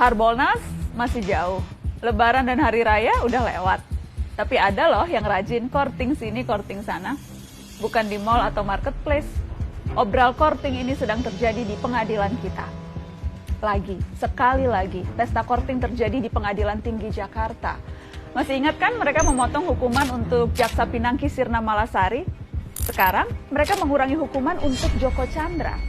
Harbolnas masih jauh, Lebaran dan Hari Raya udah lewat. Tapi ada loh yang rajin courting sini, courting sana. Bukan di mall atau marketplace. Obral courting ini sedang terjadi di pengadilan kita. Sekali lagi, pesta courting terjadi di Pengadilan Tinggi Jakarta. Masih ingat kan mereka memotong hukuman untuk Jaksa Pinangki Sirna Malasari? Sekarang mereka mengurangi hukuman untuk Joko Chandra.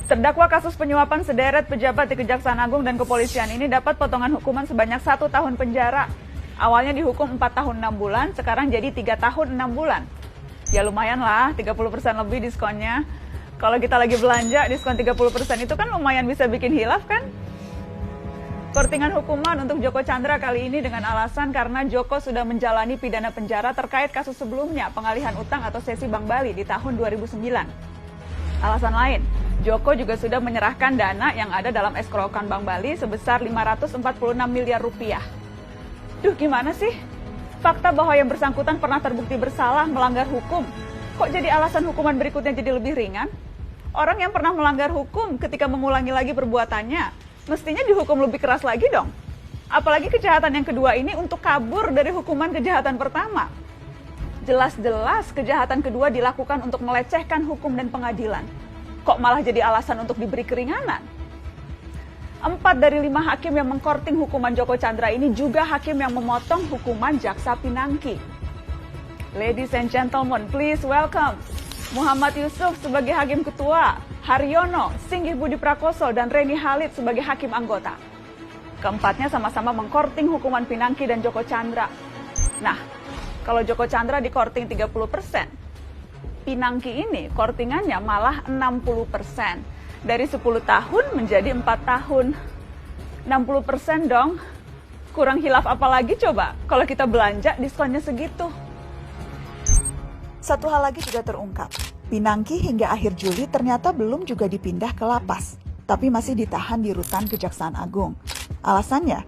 Terdakwa kasus penyuapan sederet pejabat di Kejaksaan Agung dan Kepolisian ini dapat potongan hukuman sebanyak 1 tahun penjara. Awalnya dihukum 4 tahun 6 bulan, sekarang jadi 3 tahun 6 bulan. Ya lumayan lah, 30% lebih diskonnya. Kalau kita lagi belanja, diskon 30% itu kan lumayan bisa bikin hilaf kan? Courtingan hukuman untuk Joko Chandra kali ini dengan alasan karena Joko sudah menjalani pidana penjara terkait kasus sebelumnya, pengalihan utang atau sesi Bank Bali di tahun 2009. Alasan lain, Joko juga sudah menyerahkan dana yang ada dalam escrow account Bank Bali sebesar 546 miliar rupiah. Duh, gimana sih? Fakta bahwa yang bersangkutan pernah terbukti bersalah melanggar hukum, kok jadi alasan hukuman berikutnya jadi lebih ringan? Orang yang pernah melanggar hukum ketika mengulangi lagi perbuatannya, mestinya dihukum lebih keras lagi dong. Apalagi kejahatan yang kedua ini untuk kabur dari hukuman kejahatan pertama. Jelas-jelas kejahatan kedua dilakukan untuk melecehkan hukum dan pengadilan. Kok malah jadi alasan untuk diberi keringanan? 4 dari 5 hakim yang mengkorting hukuman Joko Chandra ini juga hakim yang memotong hukuman Jaksa Pinangki. Ladies and gentlemen, please welcome Muhammad Yusuf sebagai Hakim Ketua, Haryono, Singgih Budi Prakoso, dan Reni Halid sebagai Hakim Anggota. Keempatnya sama-sama mengkorting hukuman Pinangki dan Joko Chandra. Nah, kalau Joko Chandra dikorting 30%, Pinangki ini kortingannya malah 60%. Dari 10 tahun menjadi 4 tahun. 60% dong. Kurang hilaf apa lagi coba kalau kita belanja diskonnya segitu. Satu hal lagi juga terungkap. Pinangki hingga akhir Juli ternyata belum juga dipindah ke lapas, tapi masih ditahan di rutan Kejaksaan Agung. Alasannya,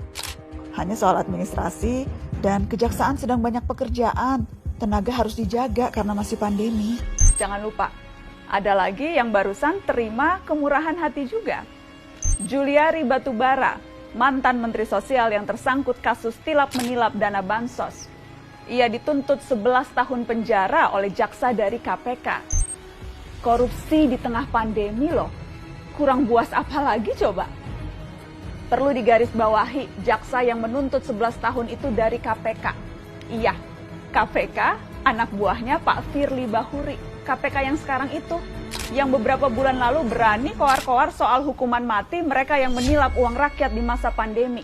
hanya soal administrasi dan kejaksaan sedang banyak pekerjaan. Tenaga harus dijaga karena masih pandemi. Jangan lupa, ada lagi yang barusan terima kemurahan hati juga. Juliari Batubara, mantan Menteri Sosial yang tersangkut kasus tilap menilap dana bansos. Ia dituntut 11 tahun penjara oleh jaksa dari KPK. Korupsi di tengah pandemi loh. Kurang buas apa lagi coba? Perlu digarisbawahi, jaksa yang menuntut 11 tahun itu dari KPK. Iya, KPK, anak buahnya Pak Firly Bahuri. KPK yang sekarang itu, yang beberapa bulan lalu berani koar-koar soal hukuman mati mereka yang menilap uang rakyat di masa pandemi.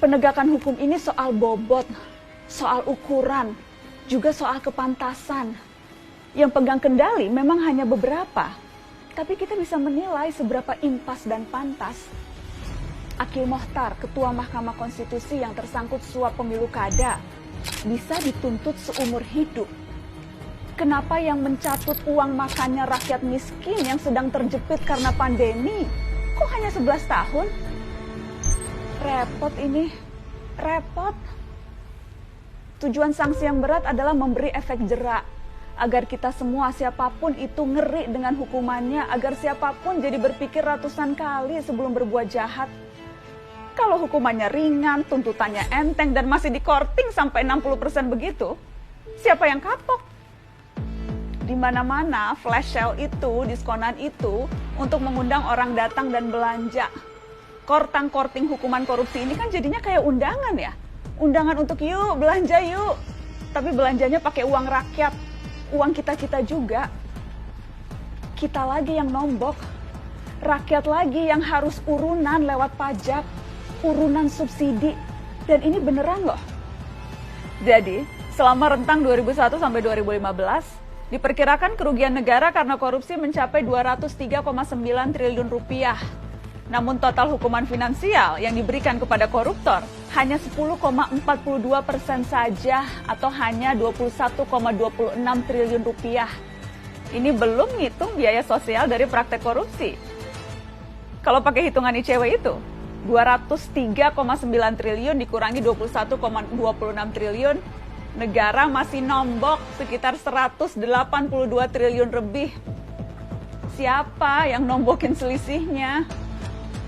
Penegakan hukum ini soal bobot, soal ukuran, juga soal kepantasan. Yang pegang kendali memang hanya beberapa, tapi kita bisa menilai seberapa impas dan pantas. Akil Mohtar, Ketua Mahkamah Konstitusi yang tersangkut suap pemilu kada, bisa dituntut seumur hidup. Kenapa yang mencatut uang makannya rakyat miskin yang sedang terjepit karena pandemi, kok hanya 11 tahun? Repot ini, repot. Tujuan sanksi yang berat adalah memberi efek jerak, agar kita semua siapapun itu ngeri dengan hukumannya, agar siapapun jadi berpikir ratusan kali sebelum berbuat jahat. Kalau hukumannya ringan, tuntutannya enteng, dan masih dikorting sampai 60% begitu, siapa yang kapok? Di mana-mana flash sale itu, diskonan itu, untuk mengundang orang datang dan belanja. Korting hukuman korupsi ini kan jadinya kayak undangan ya. Undangan untuk yuk, belanja yuk. Tapi belanjanya pakai uang rakyat, uang kita-kita juga. Kita lagi yang nombok. Rakyat lagi yang harus urunan lewat pajak, urunan subsidi. Dan ini beneran loh. Jadi, selama rentang 2001 sampai 2015, diperkirakan kerugian negara karena korupsi mencapai 203,9 triliun rupiah. Namun total hukuman finansial yang diberikan kepada koruptor hanya 10,42% saja atau hanya 21,26 triliun rupiah. Ini belum ngitung biaya sosial dari praktek korupsi. Kalau pakai hitungan ICW itu, 203,9 triliun dikurangi 21,26 triliun, negara masih nombok sekitar 182 triliun lebih. Siapa yang nombokin selisihnya?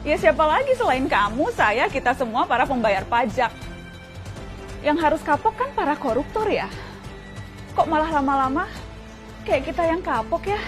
Ya siapa lagi selain kamu, saya, kita semua para pembayar pajak. Yang harus kapok kan para koruptor ya. Kok malah lama-lama kayak kita yang kapok ya?